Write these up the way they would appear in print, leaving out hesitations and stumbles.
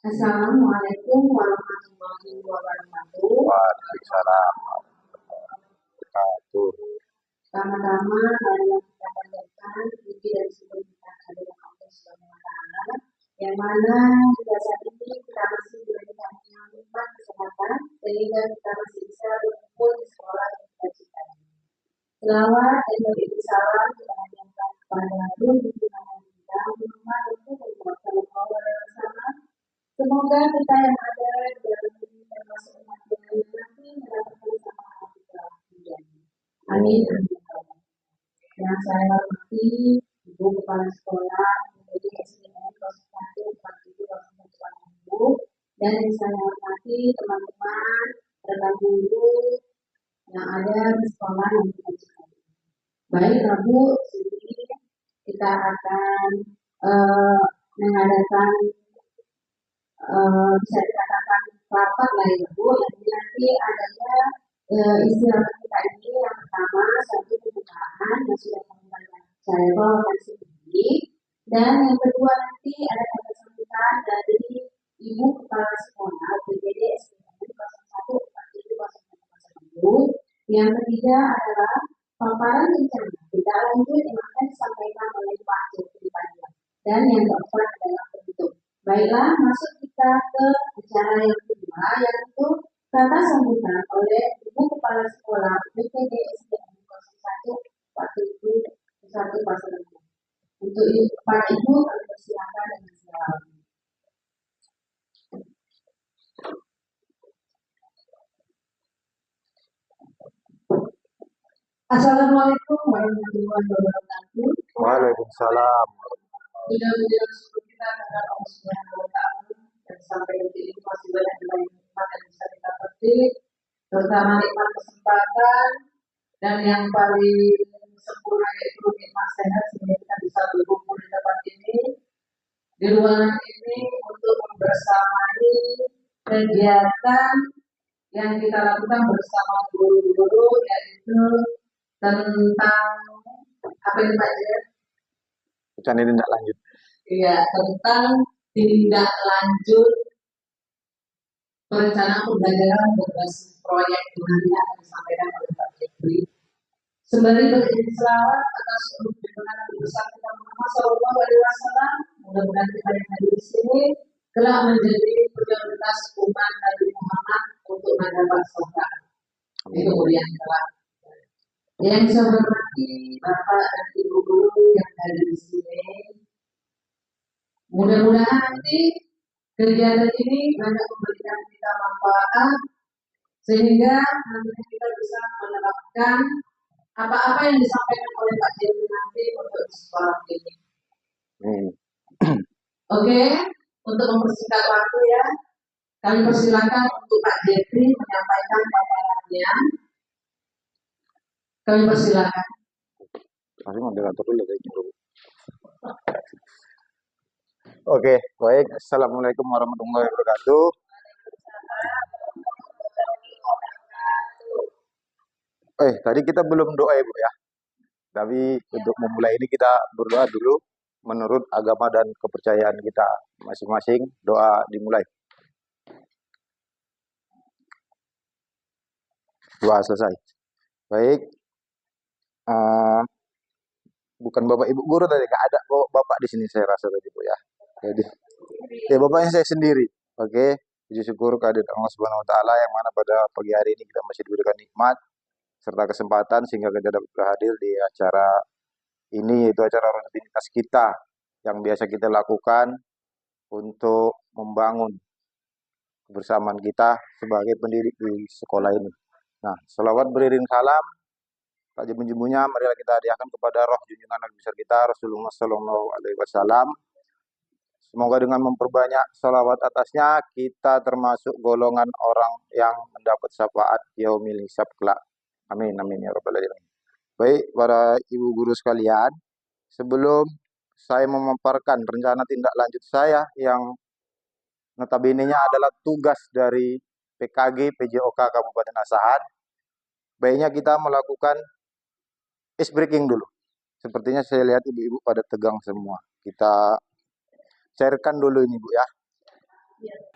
Assalamualaikum warahmatullahi wabarakatuh. Waalaikumsalam wabarakatuh. Pertama-tama, mari kita panjatkan puji dan syukur kita kehadirat Allah Subhanahu wa Ta'ala, yang mana hingga saat ini kita masih diberikan nikmat kesehatan sehingga kita masih bisa berkumpul di sekolah yang kita cintai. Selawat dan beri salam kita panjatkan kepada Rasul kita Muhammad Sallallahu Alaihi Wasallam. Semoga kita yang ada di dalam ini termasuk umat yang nanti mendapatkan kesamaan di dalam dunia. Amin. Yang saya hormati Ibu Kepala Sekolah dari SDN 0147 dan yang saya hormati teman-teman rekan guru yang ada di sekolah yang kita cintai. Baik, Rabu, sini kita akan mengadakan bisa dikatakan rapat lah ya Bu, yang nanti adanya istilah kita ini yang pertama satu pembukaan yang sudah saya bawakan sendiri, dan yang kedua nanti ada sambutan dari Ibu Kepala Sekolah PJD SDN 0147 yang ketiga adalah paparan rencana tidak lanjut yang akan disampaikan oleh Pak Jeffrey Panjang, dan yang keempat adalah penutup. Baiklah, masuk kita ke acara yang kedua, yaitu kata sambutan oleh Ibu Kepala Sekolah PPD SDN 0147 Pasar. Untuk Pak Ibu, kami persilakan dengan segala. Assalamualaikum warahmatullahi wabarakatuh. Waalaikumsalam. Sudah menjelang syukur kita kepada Allah Subhanahu wa Ta'ala, dan sampai detik ini masih banyak nikmat yang bisa kita petik, terutama nikmat kesempatan dan yang paling sempurna yaitu nikmat sehat sehingga kita bisa berkumpul di tempat ini, di ruangan ini untuk membersamai kegiatan yang kita lakukan bersama guru-guru, yaitu tentang apa ini Pak Jer? Bukan ini tidak lanjut. Iya, tentang tindak lanjut perencanaan pembelajaran berbasis proyek yang akan disampaikan oleh Pak Jeffrey. Sembari beriring selawat atas kebenaran besar kita Muhammad Sallallahu Alaihi Wasallam, mudah-mudahan kita yang hadir di sini telah menjadi prioritas umat Nabi Muhammad untuk mendapat surga. Itu kemudian telah. Yang saya hormati Bapak dan Ibu guru yang hadir di sini, mudah-mudahan nanti kegiatan ini banyak memberikan kita manfaat sehingga nanti kita bisa menerapkan apa-apa yang disampaikan oleh Pak Jeffrey nanti untuk sekolah ini. Oke, untuk mempersingkat waktu ya, kami persilakan untuk Pak Jeffrey menyampaikan paparannya. Kami persilakan. Masih moderator dulu kayaknya. Oke, baik. Assalamualaikum warahmatullahi wabarakatuh. Tadi kita belum doa ya Bu ya. Tapi untuk memulai ini kita berdoa dulu menurut agama dan kepercayaan kita masing-masing. Doa dimulai. Doa selesai. Baik. Bukan Bapak Ibu guru tadi, nggak ada Bapak di sini saya rasa tadi Bu ya. Jadi ya Bapaknya saya sendiri. Oke. Puji syukur kehadirat Allah Subhanahu wa Ta'ala yang mana pada pagi hari ini kita masih diberikan nikmat serta kesempatan sehingga kita dapat berhadir di acara ini, yaitu acara rutinitas kita yang biasa kita lakukan untuk membangun kebersamaan kita sebagai pendidik di sekolah ini. Nah, selawat beriring salam tak jemu-jemunya marilah kita hadiahkan kepada roh junjungan Nabi besar kita Rasulullah Sallallahu Alaihi Wasallam. Semoga dengan memperbanyak salawat atasnya kita termasuk golongan orang yang mendapat syafaat yaumil hisab kelak. Amin amin ya rabbal alamin. Baik para ibu guru sekalian, sebelum saya memaparkan rencana tindak lanjut saya yang notabene-nya adalah tugas dari PKG PJOK Kabupaten Asahan, baiknya kita melakukan ice breaking dulu. Sepertinya saya lihat ibu-ibu pada tegang semua. Kita cairkan dulu ini Bu ya. Iya.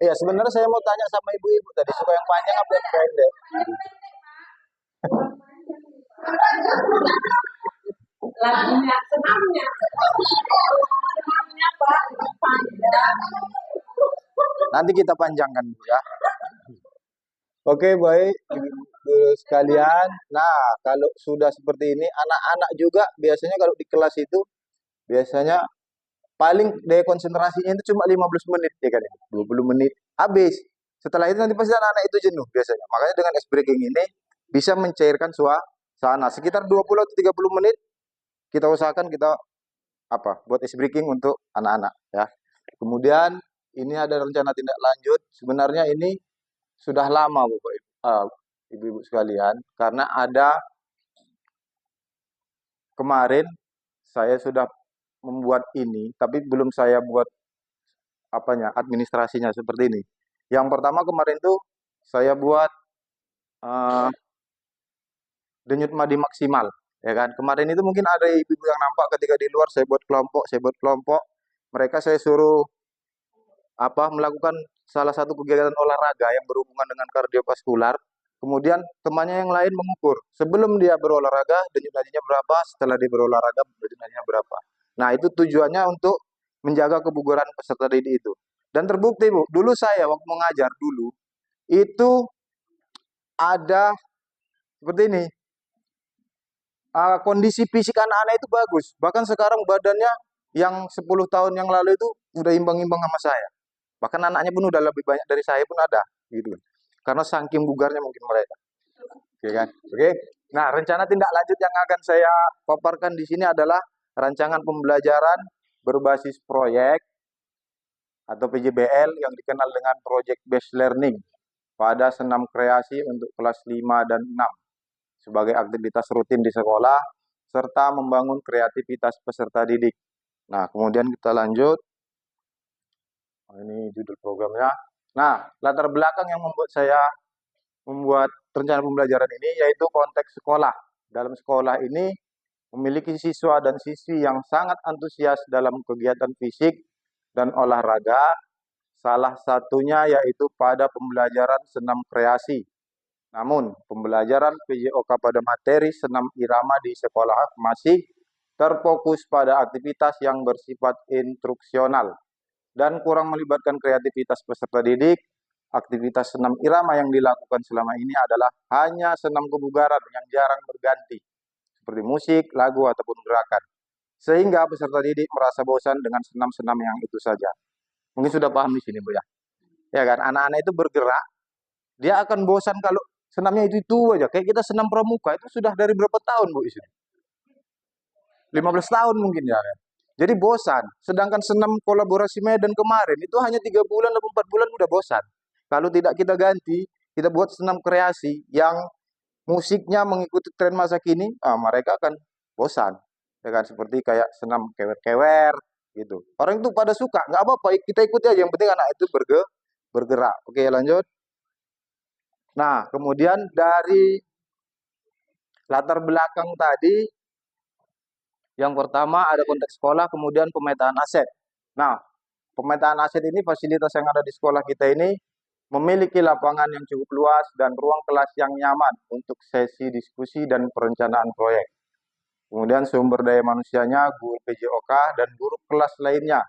Iya, sebenarnya saya mau tanya sama ibu-ibu tadi, suka yang panjang apa yang pendek? Lagunya, senamnya. Senamnya Pak, panjang. Nanti kita panjangkan Bu ya. Oke, baik ibu sekalian. Nah, kalau sudah seperti ini, anak-anak juga biasanya kalau di kelas itu biasanya paling daya konsentrasinya itu cuma 15 menit ya kan ya. 20 menit habis. Setelah itu nanti pasti anak-anak itu jenuh biasanya. Makanya dengan ice breaking ini bisa mencairkan suasana. Sekitar 20 atau 30 menit kita usahakan kita buat ice breaking untuk anak-anak ya. Kemudian ini ada rencana tindak lanjut. Sebenarnya ini sudah lama Bapak Ibu-ibu sekalian karena ada kemarin saya sudah membuat ini tapi belum saya buat administrasinya seperti ini. Yang pertama kemarin tuh saya buat eh, denyut nadi maksimal ya kan. Kemarin itu mungkin ada ibu-ibu yang nampak ketika di luar saya buat kelompok. Mereka saya suruh melakukan salah satu kegiatan olahraga yang berhubungan dengan kardiovaskular. Kemudian temannya yang lain mengukur. Sebelum dia berolahraga, denyut nadinya berapa, setelah dia berolahraga, denyut nadinya berapa. Nah, itu tujuannya untuk menjaga kebugaran peserta didik itu. Dan terbukti, Bu, dulu saya waktu mengajar dulu, itu ada seperti ini. Kondisi fisik anak-anak itu bagus. Bahkan sekarang badannya yang 10 tahun yang lalu itu udah imbang-imbang sama saya. Bahkan anaknya pun udah lebih banyak dari saya pun ada, gitu. Karena saking bugarnya mungkin mereka. Oke kan? Oke. Nah, rencana tindak lanjut yang akan saya paparkan di sini adalah rancangan pembelajaran berbasis proyek atau PJBL yang dikenal dengan Project Based Learning pada senam kreasi untuk kelas 5 dan 6 sebagai aktivitas rutin di sekolah serta membangun kreativitas peserta didik. Nah, kemudian kita lanjut. Ini judul programnya. Nah, latar belakang yang membuat saya membuat rencana pembelajaran ini yaitu konteks sekolah. Dalam sekolah ini memiliki siswa dan siswi yang sangat antusias dalam kegiatan fisik dan olahraga. Salah satunya yaitu pada pembelajaran senam kreasi. Namun, pembelajaran PJOK pada materi senam irama di sekolah masih terfokus pada aktivitas yang bersifat instruksional dan kurang melibatkan kreativitas peserta didik. Aktivitas senam irama yang dilakukan selama ini adalah hanya senam kebugaran yang jarang berganti, seperti musik, lagu, ataupun gerakan. Sehingga peserta didik merasa bosan dengan senam-senam yang itu saja. Mungkin sudah paham di sini, Bu ya. Ya kan, anak-anak itu bergerak, dia akan bosan kalau senamnya itu aja. Kayak kita senam pramuka itu sudah dari berapa tahun, Bu, isinya? 15 tahun mungkin ya. Jadi bosan. Sedangkan senam kolaborasi Medan kemarin itu hanya 3 bulan atau 4 bulan udah bosan. Kalau tidak kita ganti, kita buat senam kreasi yang musiknya mengikuti tren masa kini, mereka akan bosan. Ya kan, seperti kayak senam kewer-kewer gitu. Orang itu pada suka, nggak apa-apa, kita ikuti aja. Yang penting anak itu bergerak. Oke, lanjut. Nah, kemudian dari latar belakang tadi, yang pertama ada konteks sekolah, kemudian pemetaan aset. Nah, pemetaan aset ini fasilitas yang ada di sekolah kita ini memiliki lapangan yang cukup luas dan ruang kelas yang nyaman untuk sesi diskusi dan perencanaan proyek. Kemudian sumber daya manusianya, guru PJOK dan guru kelas lainnya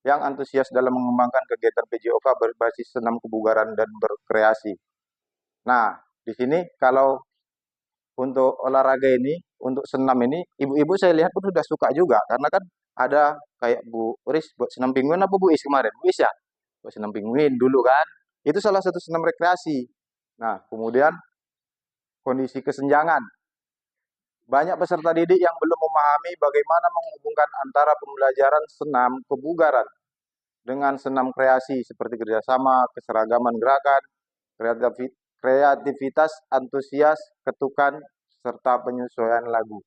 yang antusias dalam mengembangkan kegiatan PJOK berbasis senam kebugaran dan berkreasi. Nah, di sini kalau untuk olahraga ini, untuk senam ini, ibu-ibu saya lihat pun sudah suka juga. Karena kan ada kayak Bu Riz buat senam pinguin apa Bu Is kemarin? Bu Is ya? Buat senam pinguin dulu kan. Itu salah satu senam rekreasi. Nah, kemudian kondisi kesenjangan. Banyak peserta didik yang belum memahami bagaimana menghubungkan antara pembelajaran senam kebugaran dengan senam kreasi seperti kerjasama, keseragaman gerakan, kreativitas, antusias, ketukan, serta penyesuaian lagu.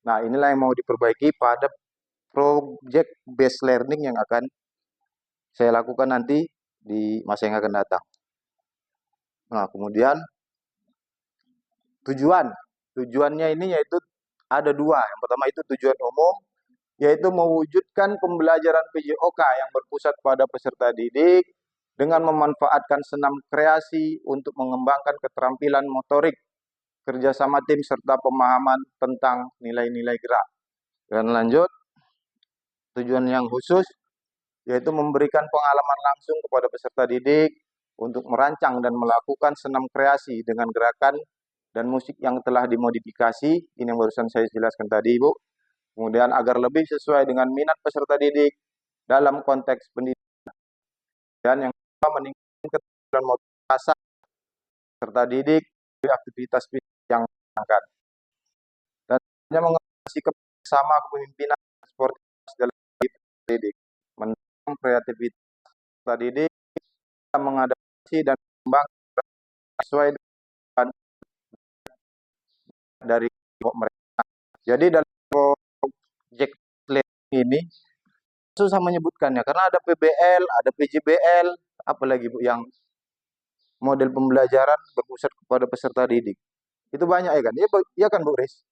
Nah, inilah yang mau diperbaiki pada project based learning yang akan saya lakukan nanti di masa yang akan datang. Nah, kemudian tujuannya ini yaitu ada dua. Yang pertama itu tujuan umum, yaitu mewujudkan pembelajaran PJOK yang berpusat pada peserta didik dengan memanfaatkan senam kreasi untuk mengembangkan keterampilan motorik, kerjasama tim, serta pemahaman tentang nilai-nilai gerak. Dan lanjut, tujuan yang khusus yaitu memberikan pengalaman langsung kepada peserta didik untuk merancang dan melakukan senam kreasi dengan gerakan dan musik yang telah dimodifikasi. Ini yang barusan saya jelaskan tadi, Ibu. Kemudian agar lebih sesuai dengan minat peserta didik dalam konteks pendidikan. Dan yang kedua, meningkatkan keterampilan motivasi peserta didik di aktivitas yang dilakukan. Dan mengatasi kerjasama kepemimpinan sportif dalam didik, mendukung kreativitas peserta didik, mengadaptasi dan mengembangkan sesuai dengan dari mereka. Jadi dalam project ini susah menyebutkannya karena ada PBL, ada PJBL, apalagi Bu yang model pembelajaran berpusat kepada peserta didik. Itu banyak ya kan? Iya kan Bu Riz?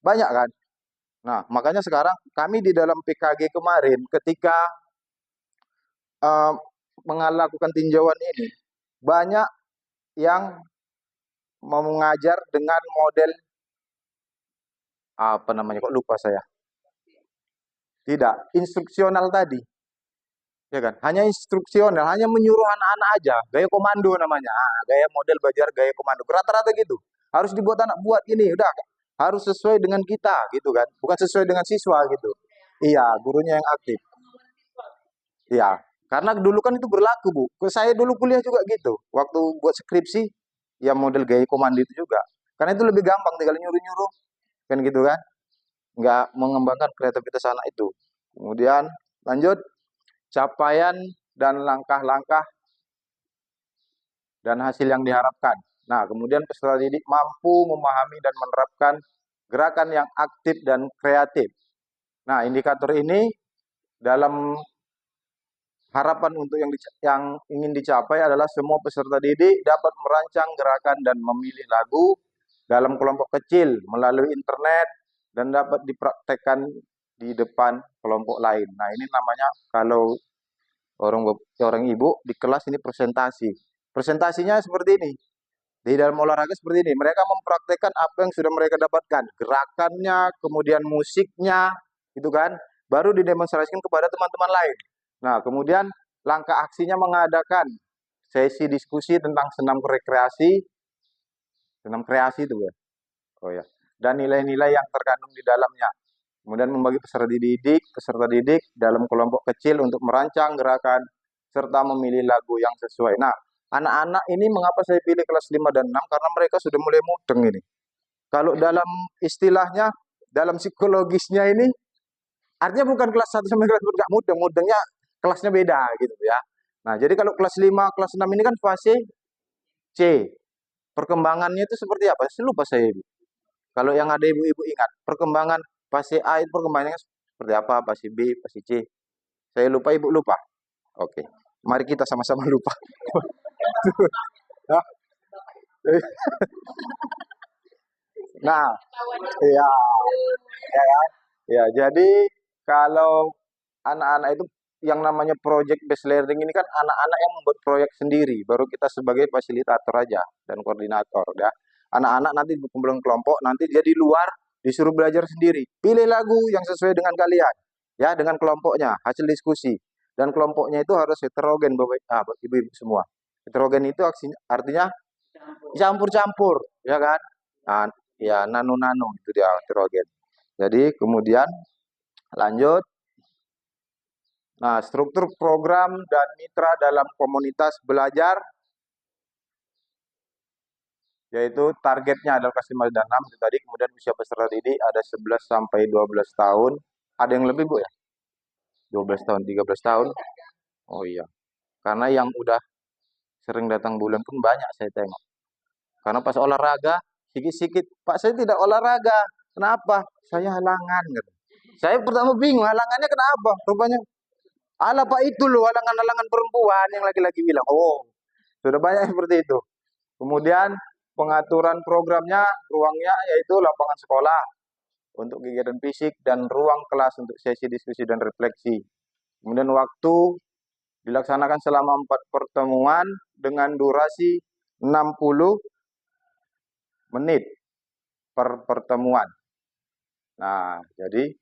Banyak kan? Nah, makanya sekarang kami di dalam PKG kemarin ketika melakukan tinjauan ini, banyak yang mau mengajar dengan model apa namanya, kok lupa saya. Tidak, instruksional tadi. Ya kan? Hanya instruksional, hanya menyuruh anak-anak aja, gaya komando namanya. Gaya model belajar gaya komando. Rata-rata gitu. Harus dibuat anak buat ini, udah harus sesuai dengan kita gitu kan. Bukan sesuai dengan siswa gitu. Iya, gurunya yang aktif. Iya, karena dulu kan itu berlaku, Bu. Saya dulu kuliah juga gitu. Waktu buat skripsi, ya model gaya komando itu juga. Karena itu lebih gampang tinggal nyuruh-nyuruh kan gitu kan. Nggak mengembangkan kreativitas anak itu. Kemudian lanjut, capaian dan langkah-langkah dan hasil yang diharapkan. Nah, kemudian peserta didik mampu memahami dan menerapkan gerakan yang aktif dan kreatif. Nah, indikator ini dalam harapan untuk yang ingin dicapai adalah semua peserta didik dapat merancang gerakan dan memilih lagu dalam kelompok kecil melalui internet dan dapat dipraktekkan di depan kelompok lain. Nah, ini namanya kalau orang ibu di kelas ini presentasi. Presentasinya seperti ini. Di dalam olahraga seperti ini, mereka mempraktekkan apa yang sudah mereka dapatkan, gerakannya, kemudian musiknya, gitu kan, baru didemonstrasikan kepada teman-teman lain. Nah, kemudian langkah aksinya mengadakan sesi diskusi tentang senam kreasi itu ya. Oh ya. Dan nilai-nilai yang terkandung di dalamnya. Kemudian membagi peserta didik dalam kelompok kecil untuk merancang gerakan serta memilih lagu yang sesuai. Nah, anak-anak ini mengapa saya pilih kelas 5 dan 6? Karena mereka sudah mulai mudeng ini. Kalau dalam istilahnya, dalam psikologisnya ini, artinya bukan kelas 1 sampai kelas 4 nggak mudeng, mudengnya kelasnya beda gitu ya. Nah, jadi kalau kelas 5, kelas 6 ini kan fase C. Perkembangannya itu seperti apa? Saya lupa saya, Ibu. Kalau yang ada ibu-ibu ingat, perkembangan fase A itu perkembangannya seperti apa? Fase B, fase C. Saya lupa, Ibu lupa. Oke. Mari kita sama-sama lupa. Nah, iya, ya kan? Ya, jadi kalau anak-anak itu yang namanya project based learning ini kan anak-anak yang membuat proyek sendiri, baru kita sebagai fasilitator aja dan koordinator ya. Anak-anak nanti berkumpul kelompok, nanti dia di luar disuruh belajar sendiri. Pilih lagu yang sesuai dengan kalian, ya dengan kelompoknya, hasil diskusi. Dan kelompoknya itu harus heterogen, Bapak Ibu semua. Heterogen itu artinya campur-campur, ya kan? Nah, ya nano-nano itu dia heterogen. Jadi kemudian lanjut. Nah, struktur program dan mitra dalam komunitas belajar, yaitu targetnya adalah kelas 5 dan 6 itu tadi, kemudian usia peserta didik ada 11 sampai 12 tahun. Ada yang lebih, Bu ya? 12 tahun, 13 tahun. Oh iya. Karena yang udah sering datang bulan pun banyak saya tengok. Karena pas olahraga, sikit-sikit, Pak saya tidak olahraga. Kenapa? Saya halangan. Gitu. Saya pertama bingung, halangannya kenapa? Rupanya, ala Pak itu loh, halangan-halangan perempuan yang laki-laki bilang. Oh, sudah banyak seperti itu. Kemudian pengaturan programnya, ruangnya yaitu lapangan sekolah untuk kegiatan fisik dan ruang kelas untuk sesi diskusi dan refleksi. Kemudian waktu dilaksanakan selama 4 pertemuan dengan durasi 60 menit per pertemuan. Nah, jadi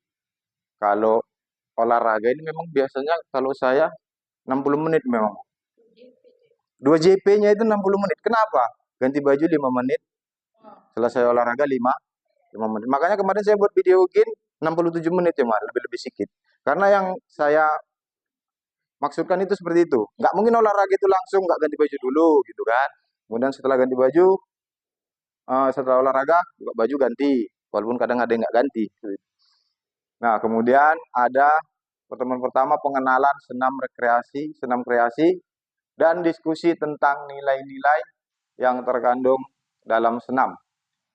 kalau olahraga ini memang biasanya kalau saya 60 menit memang. 2 JP-nya itu 60 menit. Kenapa? Ganti baju 5 menit, selesai olahraga 5 menit. Makanya kemarin saya buat video game 67 menit ya, Mas, lebih-lebih sedikit. Karena yang saya maksudkan itu seperti itu. Nggak mungkin olahraga itu langsung nggak ganti baju dulu gitu kan. Kemudian setelah ganti baju, setelah olahraga buka baju ganti. Walaupun kadang ada yang nggak ganti. Nah, kemudian ada pertemuan pertama pengenalan senam kreasi, dan diskusi tentang nilai-nilai yang terkandung dalam senam.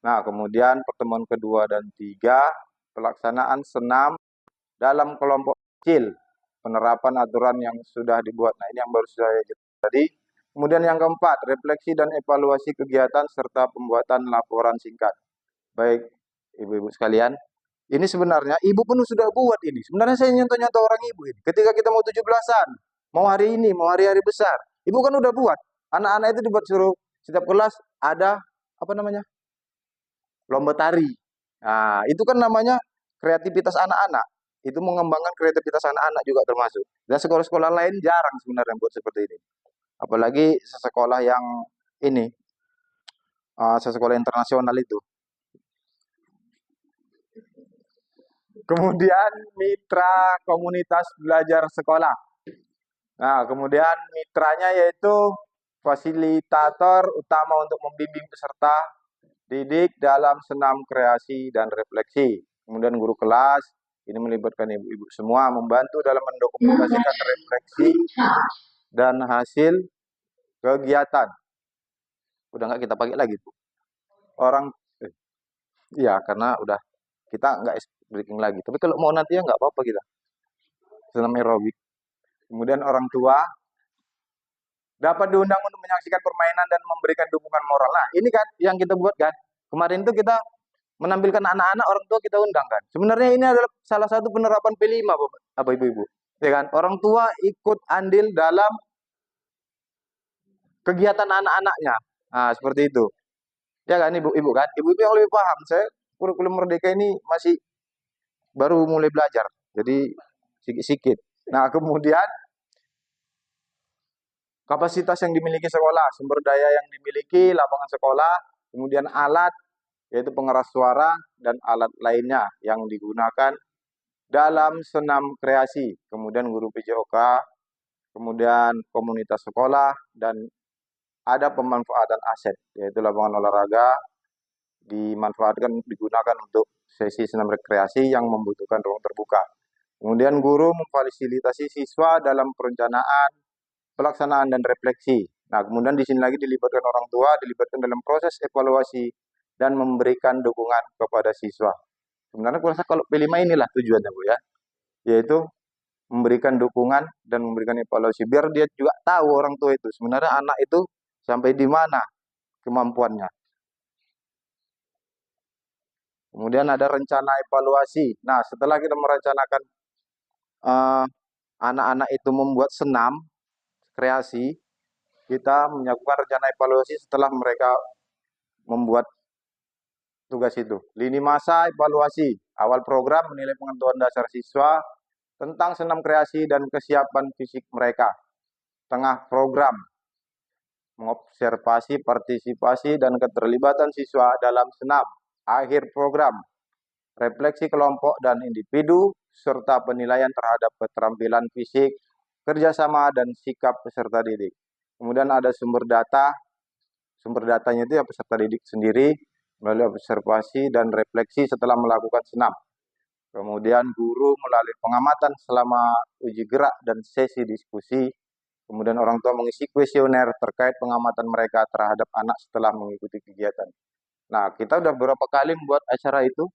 Nah, kemudian pertemuan kedua dan 3, pelaksanaan senam dalam kelompok kecil, penerapan aturan yang sudah dibuat. Nah, ini yang baru saya tadi. Kemudian yang keempat, refleksi dan evaluasi kegiatan serta pembuatan laporan singkat. Baik, ibu-ibu sekalian, ini sebenarnya ibu pun sudah buat ini. Sebenarnya saya nyontoh-nyontoh orang ibu ini. Ketika kita mau 17-an, mau hari ini, mau hari-hari besar, ibu kan udah buat. Anak-anak itu dibuat suruh setiap kelas ada apa namanya? Lomba tari. Nah, itu kan namanya kreativitas anak-anak. Itu mengembangkan kreativitas anak-anak juga termasuk. Dan sekolah-sekolah lain jarang sebenarnya buat seperti ini. Apalagi sekolah yang ini, sekolah internasional itu. Kemudian mitra komunitas belajar sekolah. Nah, kemudian mitranya yaitu fasilitator utama untuk membimbing peserta didik dalam senam kreasi dan refleksi. Kemudian guru kelas, ini melibatkan ibu-ibu semua, membantu dalam mendokumentasikan refleksi dan hasil kegiatan. Udah nggak kita pakai lagi, Bu. Orang, iya karena udah kita nggak breaking lagi. Tapi kalau mau nanti ya nggak apa-apa kita. Senam aerobik. Kemudian orang tua dapat diundang untuk menyaksikan permainan dan memberikan dukungan moral. Nah, ini kan yang kita buat kan. Kemarin itu kita menampilkan anak-anak, orang tua kita undang kan. Sebenarnya ini adalah salah satu penerapan P5, Bapak, Ibu-ibu. Ya kan? Orang tua ikut andil dalam kegiatan anak-anaknya. Nah, seperti itu. Ya kan, ibu-ibu kan? Ibu-ibu yang lebih paham. Saya kurikulum Merdeka ini masih baru mulai belajar. Jadi sikit-sikit. Nah, kemudian kapasitas yang dimiliki sekolah, sumber daya yang dimiliki, lapangan sekolah, kemudian alat, yaitu pengeras suara, dan alat lainnya yang digunakan dalam senam kreasi, kemudian guru PJOK, kemudian komunitas sekolah, dan ada pemanfaatan aset, yaitu lapangan olahraga, dimanfaatkan, digunakan untuk sesi senam rekreasi yang membutuhkan ruang terbuka. Kemudian guru memfasilitasi siswa dalam perencanaan, pelaksanaan, dan refleksi. Nah, kemudian di sini lagi dilibatkan orang tua, dilibatkan dalam proses evaluasi, dan memberikan dukungan kepada siswa. Sebenarnya kalau P5 inilah tujuannya, Bu ya, yaitu memberikan dukungan dan memberikan evaluasi biar dia juga tahu orang tua itu sebenarnya anak itu sampai di mana kemampuannya. Kemudian ada rencana evaluasi. Nah, setelah kita merencanakan anak-anak itu membuat senam kreasi, kita melakukan rencana evaluasi setelah mereka membuat tugas itu. Lini masa evaluasi. Awal program menilai pengetahuan dasar siswa tentang senam kreasi dan kesiapan fisik mereka. Tengah program mengobservasi partisipasi dan keterlibatan siswa dalam senam. Akhir program refleksi kelompok dan individu serta penilaian terhadap keterampilan fisik, kerjasama, dan sikap peserta didik. Kemudian ada sumber data. Sumber datanya itu ya peserta didik sendiri melalui observasi dan refleksi setelah melakukan senam. Kemudian guru melalui pengamatan selama uji gerak dan sesi diskusi. Kemudian orang tua mengisi kuesioner terkait pengamatan mereka terhadap anak setelah mengikuti kegiatan. Nah, kita udah berapa kali membuat acara itu?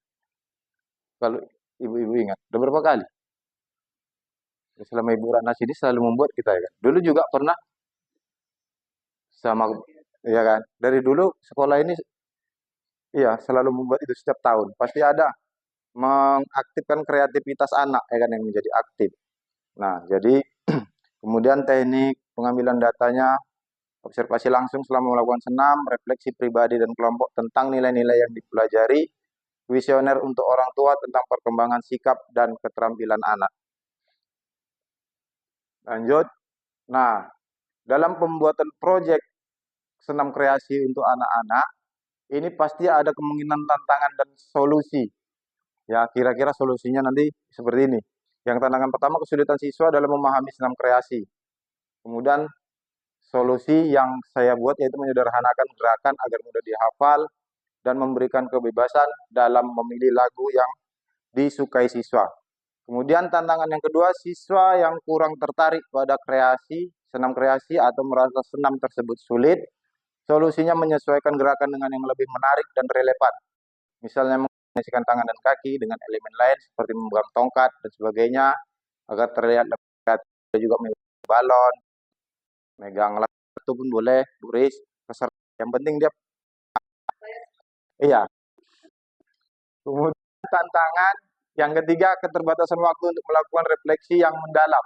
Kalau ibu-ibu ingat, udah berapa kali? Selama Ibu Ratna sini selalu membuat kita ya kan. Dulu juga pernah sama, ya kan. Dari dulu sekolah ini, iya selalu membuat itu setiap tahun. Pasti ada mengaktifkan kreativitas anak ya kan yang menjadi aktif. Nah, jadi kemudian teknik pengambilan datanya, observasi langsung selama melakukan senam, refleksi pribadi dan kelompok tentang nilai-nilai yang dipelajari, kuesioner untuk orang tua tentang perkembangan sikap dan keterampilan anak. Lanjut. Nah, dalam pembuatan proyek senam kreasi untuk anak-anak, ini pasti ada kemungkinan tantangan dan solusi. Ya, kira-kira solusinya nanti seperti ini. Yang tantangan pertama, kesulitan siswa dalam memahami senam kreasi. Kemudian solusi yang saya buat yaitu menyederhanakan gerakan agar mudah dihafal dan memberikan kebebasan dalam memilih lagu yang disukai siswa. Kemudian tantangan yang kedua, siswa yang kurang tertarik pada kreasi, senam kreasi atau merasa senam tersebut sulit, solusinya menyesuaikan gerakan dengan yang lebih menarik dan relevan. Misalnya mengombinasikan tangan dan kaki dengan elemen lain seperti memegang tongkat dan sebagainya agar terlihat lebih kreatif. Juga memegang balon, megang itu pun boleh, buris, peserta. Yang penting dia, iya. Kemudian tantangan yang ketiga, keterbatasan waktu untuk melakukan refleksi yang mendalam.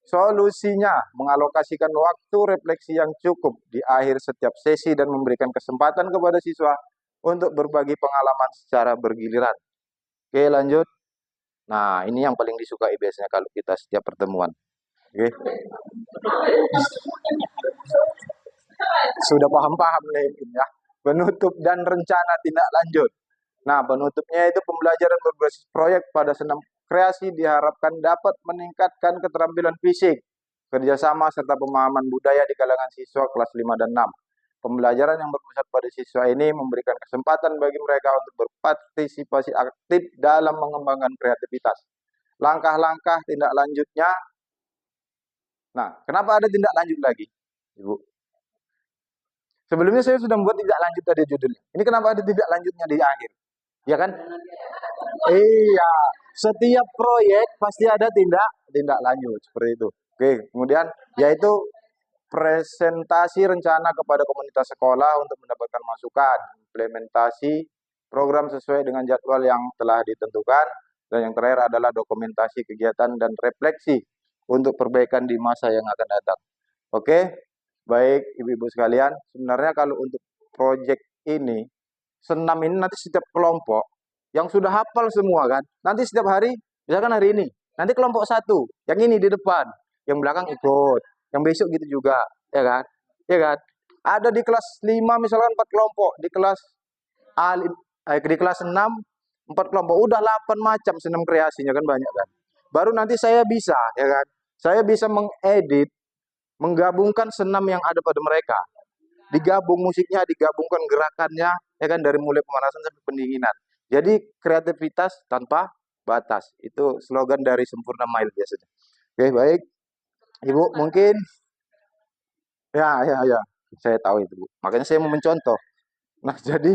Solusinya, mengalokasikan waktu refleksi yang cukup di akhir setiap sesi dan memberikan kesempatan kepada siswa untuk berbagi pengalaman secara bergiliran. Oke, lanjut. Nah, ini yang paling disukai biasanya kalau kita setiap pertemuan. Oke. Sudah paham-paham mungkin ya. Penutup dan rencana tindak lanjut. Nah, penutupnya itu pembelajaran berbasis proyek pada senam kreasi diharapkan dapat meningkatkan keterampilan fisik, kerjasama, serta pemahaman budaya di kalangan siswa kelas 5 dan 6. Pembelajaran yang berpusat pada siswa ini memberikan kesempatan bagi mereka untuk berpartisipasi aktif dalam mengembangkan kreativitas. Langkah-langkah tindak lanjutnya. Nah, kenapa ada tindak lanjut lagi, Ibu? Sebelumnya saya sudah membuat tindak lanjut tadi judulnya. Ini kenapa ada tindak lanjutnya di akhir? Ya kan? Iya, setiap proyek pasti ada tindak lanjut seperti itu. Oke, kemudian yaitu presentasi rencana kepada komunitas sekolah untuk mendapatkan masukan, implementasi program sesuai dengan jadwal yang telah ditentukan, dan yang terakhir adalah dokumentasi kegiatan dan refleksi untuk perbaikan di masa yang akan datang. Oke, baik ibu-ibu sekalian, sebenarnya kalau untuk proyek ini, senam ini nanti setiap kelompok yang sudah hafal semua kan, nanti setiap hari, misalkan hari ini, nanti kelompok satu, yang ini di depan, yang belakang ikut, yang besok gitu juga, ya kan? Ya kan? Ada di kelas 5 misalkan 4 kelompok, di kelas A, di kelas 6 4 kelompok, udah 8 macam senam kreasinya kan banyak kan. Baru nanti saya bisa, ya kan? Saya bisa mengedit, menggabungkan senam yang ada pada mereka. Digabung musiknya, digabungkan gerakannya, ya kan dari mulai pemanasan sampai pendinginan. Jadi kreativitas tanpa batas. Itu slogan dari Sempurna Mile biasanya. Oke, baik. Ibu mungkin ya, saya tahu itu, Bu. Makanya saya mau mencontoh. Nah, jadi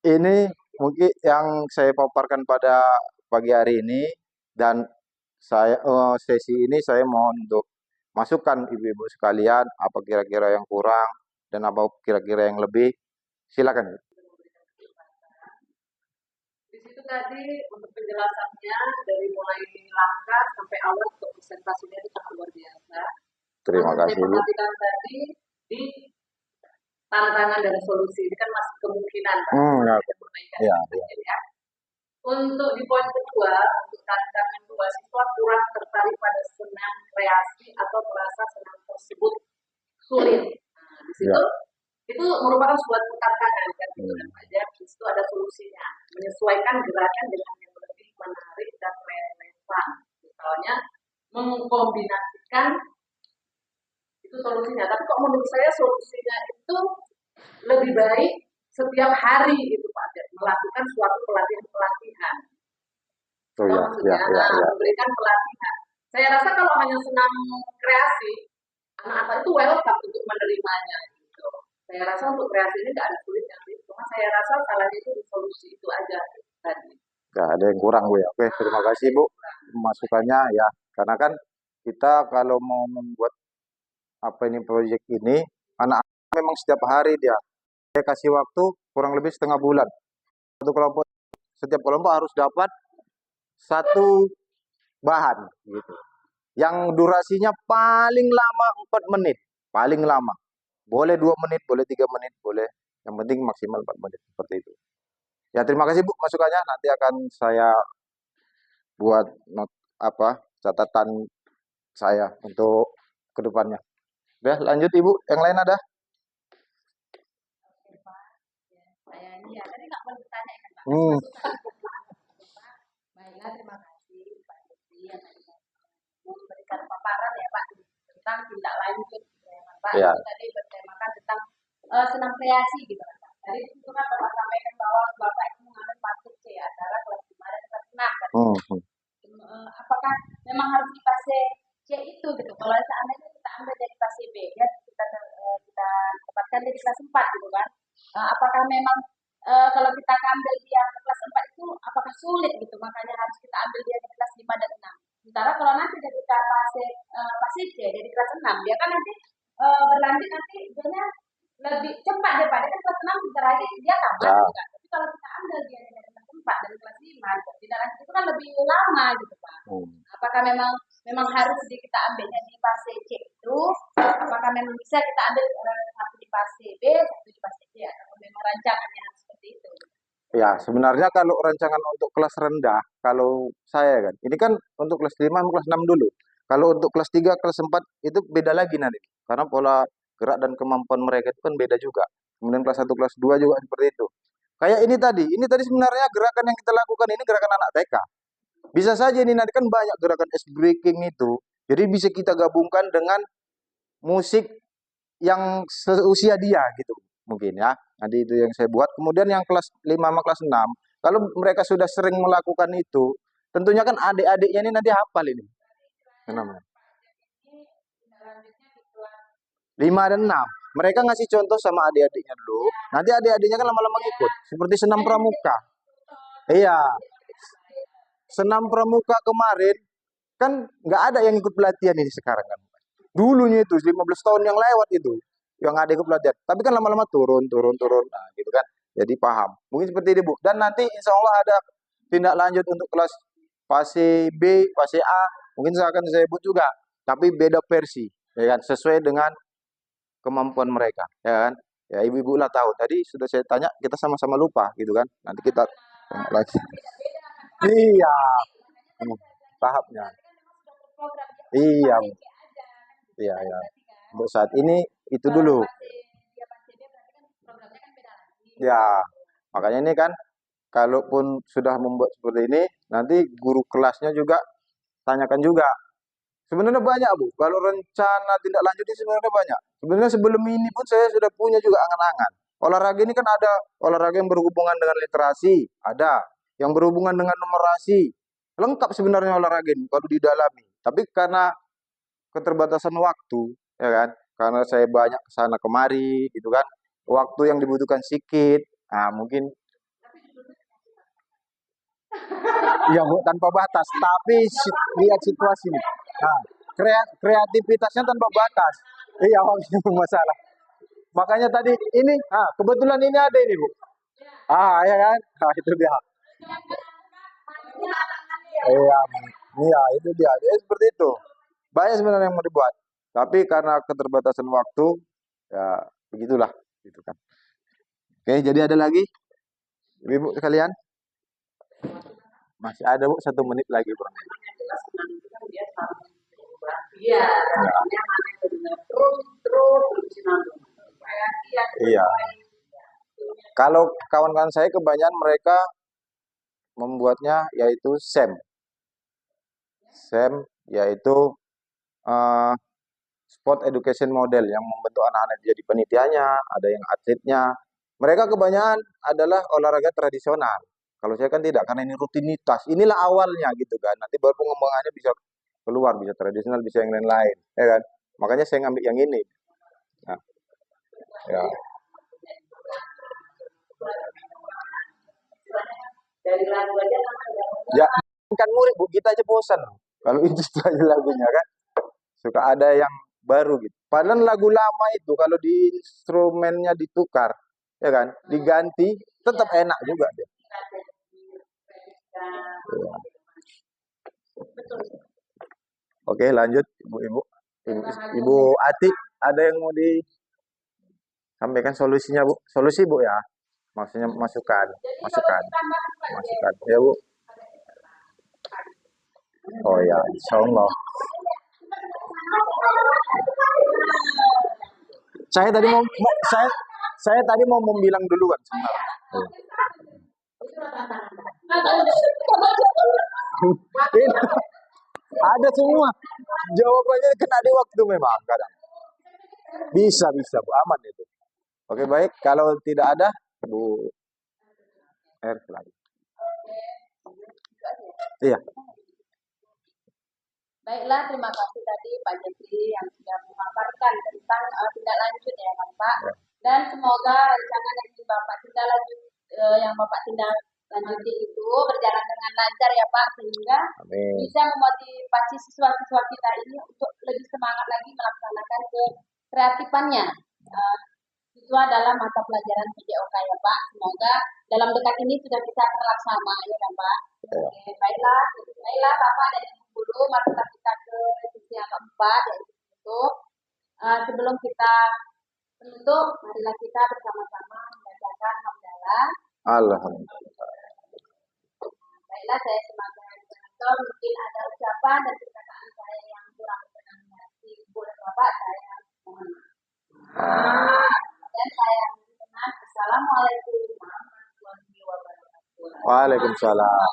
ini mungkin yang saya paparkan pada pagi hari ini dan sesi ini saya mohon untuk masukan ibu-ibu sekalian apa kira-kira yang kurang dan apa kira-kira yang lebih. Silakan. Di situ tadi untuk penjelasannya dari mulai langkah sampai awal untuk presentasinya itu sangat luar biasa. Terima kasih, saya Bu. perhatikan tadi di tantangan dan solusi ini kan masih kemungkinan Ya. Ya. Untuk di poin kedua, untuk tantangan dua, siswa kurang tertarik pada senam kreasi atau merasa senam tersebut sulit. Nah, di situ itu merupakan suatu tantangan kan, aja di situ ada solusinya, menyesuaikan gerakan dengan yang lebih menarik dan relevan. Misalnya mengkombinasikan itu solusinya. Tapi kok menurut saya solusinya itu lebih baik setiap hari itu Pak, melakukan suatu pelatihan. Memberikan pelatihan. Saya rasa kalau hanya senam kreasi, anak-anak itu welcome untuk menerimanya. Gitu. Saya rasa untuk kreasi ini tidak ada sulitnya. Cuma saya rasa salahnya itu di solusi itu aja tadi. Nggak ada yang kurang, Bu ya. Oke, terima kasih Bu masukannya ya. Karena kan kita kalau mau membuat proyek ini, anak-anak memang setiap hari dia. Saya kasih waktu kurang lebih setengah bulan. Setiap kelompok harus dapat satu bahan gitu. Yang durasinya paling lama 4 menit, paling lama. Boleh 2 menit, boleh 3 menit, boleh. Yang penting maksimal 4 menit seperti itu. Ya, terima kasih Bu masukannya. Nanti akan saya buat catatan saya untuk kedepannya. Udah, lanjut Ibu. Yang lain ada? Saya ini ya, tadi nggak mau ditanya kan Pak. Baiklah, terima kasih Pak Desi yang tadi memberikan paparan ya Pak tentang tindak lanjut ya Pak. Ya. Tadi bertemakan tentang senam kreasi gitu kan Pak. Tadi itu kan Bapak sampaikan bahwa Bapak itu mengambil paket C antara kelas 5 dan kelas 6 kan. Apakah memang harus di fase C itu gitu? Kalau seandainya kita ambil dari fase B ya kita tempatkan di kelas 4 gitu kan. Apakah memang kalau kita ambil dia di kelas 4 itu apakah sulit gitu, makanya harus kita ambil dia di kelas 5 dan 6. Sementara kalau nanti ketika fase C dari kelas 6 dia kan nanti berlanjut nanti dia lebih cepat daripada kan kelas 6 bentar lagi dia tamat gitu kan. Tapi kalau kita ambil dia dari kelas 4 dan kelas 5 tidak lanjut itu kan lebih lama gitu Pak. Apakah memang harus kita ambilnya di fase C itu? Apakah memang bisa kita ambil satu di fase B, satu di fase C, atau memang rancangannya seperti itu? Ya, sebenarnya kalau rancangan untuk kelas rendah, kalau saya kan, ini kan untuk kelas 5 sama kelas 6 dulu. Kalau untuk kelas 3, kelas 4 itu beda lagi nanti. Karena pola gerak dan kemampuan mereka itu kan beda juga. Kemudian kelas 1, kelas 2 juga seperti itu. Kayak ini tadi sebenarnya gerakan yang kita lakukan ini gerakan anak TK. Bisa saja ini nanti kan banyak gerakan ice breaking itu. Jadi bisa kita gabungkan dengan musik yang seusia dia gitu mungkin ya. Nanti itu yang saya buat. Kemudian yang kelas 5 sama kelas 6, kalau mereka sudah sering melakukan itu, tentunya kan adik-adiknya ini nanti hafal ini. Namanya 5 dan 6. Mereka ngasih contoh sama adik-adiknya dulu. Nanti adik-adiknya kan lama-lama ikut. Seperti senam pramuka. Iya. Senam pramuka kemarin kan nggak ada yang ikut pelatihan ini sekarang kan. Dulunya itu 15 tahun yang lewat itu yang ada ikut pelatihan. Tapi kan lama-lama turun. Nah, gitu kan. Jadi paham. Mungkin seperti ini, Bu. Dan nanti insya Allah ada tindak lanjut untuk kelas fase B, fase A, Mungkin akan saya buat juga, tapi beda versi, ya kan, sesuai dengan kemampuan mereka, ya kan. Ya ibu-ibu lah tahu. Tadi sudah saya tanya, kita sama-sama lupa gitu kan. Nanti kita tengok lagi. Iya, hmm, tahapnya. Iya, iya, iya. Untuk saat ini itu dulu. Ya, makanya ini kan, kalaupun sudah membuat seperti ini, nanti guru kelasnya juga tanyakan juga. Sebenarnya banyak, Bu. Kalau rencana tindak lanjut ini sebenarnya banyak. Sebenarnya sebelum ini pun saya sudah punya juga angan-angan. Olahraga ini kan ada olahraga yang berhubungan dengan literasi, ada yang berhubungan dengan numerasi. Lengkap sebenarnya olahraga ini kalau didalami. Tapi karena keterbatasan waktu, ya kan? Karena saya banyak ke sana kemari gitu kan. Waktu yang dibutuhkan sedikit. Nah, mungkin iya, Bu, tanpa batas, tapi lihat situasi nih. Nah, kreativitasnya tanpa batas. Iya, itu masalah. Makanya tadi ini, kebetulan ini ada ini, Bu. Ya kan? Itu dia. Iya, iya, itu dia. Jadi seperti itu. Banyak sebenarnya yang mau dibuat. Tapi karena keterbatasan waktu, ya begitulah, gitu kan. Oke, jadi ada lagi, ibu sekalian? Masih ada, Bu, 1 menit lagi, Bro. Iya, Iya. Kalau kawan-kawan saya kebanyakan mereka membuatnya yaitu SEM. SEM yaitu eh, Sport Education Model yang membentuk anak-anak jadi penitianya, ada yang atletnya. Mereka kebanyakan adalah olahraga tradisional. Kalau saya kan tidak, karena ini rutinitas. Inilah awalnya gitu kan. Nanti baru pengembangannya bisa keluar, bisa tradisional, bisa yang lain-lain, ya kan. Makanya saya ngambil yang ini. Nah, ya. dari lagu aja Ya, kan murid, Bu, kita aja bosan kalau itu lagunya kan. Suka ada yang baru gitu. Padahal lagu lama itu kalau di instrumennya ditukar, ya kan, diganti, tetap enak juga dia. Ya. Oke, lanjut, ibu-ibu. Ibu Ati, ada yang mau disampaikan solusinya, Bu? Solusi, Bu, ya. Maksudnya masukan, masukan, masukan. Ya, Bu. Oh ya, insya Allah. Saya tadi saya tadi mau bilang duluan sebenarnya. Ada semua. Jawabannya kena di waktu memang kadang. Bisa, bisa, Bu, aman itu. Oke, baik. Kalau tidak ada, Bu lagi. Iya. Baiklah, terima kasih tadi Pak Jeffrey yang sudah memaparkan tentang tindak lanjut ya Bapak. Dan semoga rencana yang Bapak tindak lanjut yang Bapak tindak lanjuti itu berjalan dengan lancar ya Pak, sehingga bisa memotivasi siswa-siswa kita ini untuk lebih semangat lagi melaksanakan kreatifannya. Siswa dalam mata pelajaran PJOK ya Pak. Semoga dalam dekat ini sudah bisa terlaksana ya Pak. Oke, baiklah Bapak dan Ibu Guru, mari kita ke sesi yang keempat yaitu sebelum kita penutup, marilah kita bersama-sama membacakan hamdalah. Alhamdulillah. Baiklah, saya sebagai moderator mungkin ada ucapan dan perkataan saya yang kurang berkenan di hati Ibu dan Bapak, saya mohon maaf. Dan saya mohon Assalamualaikum warahmatullahi wabarakatuh. Waalaikumsalam.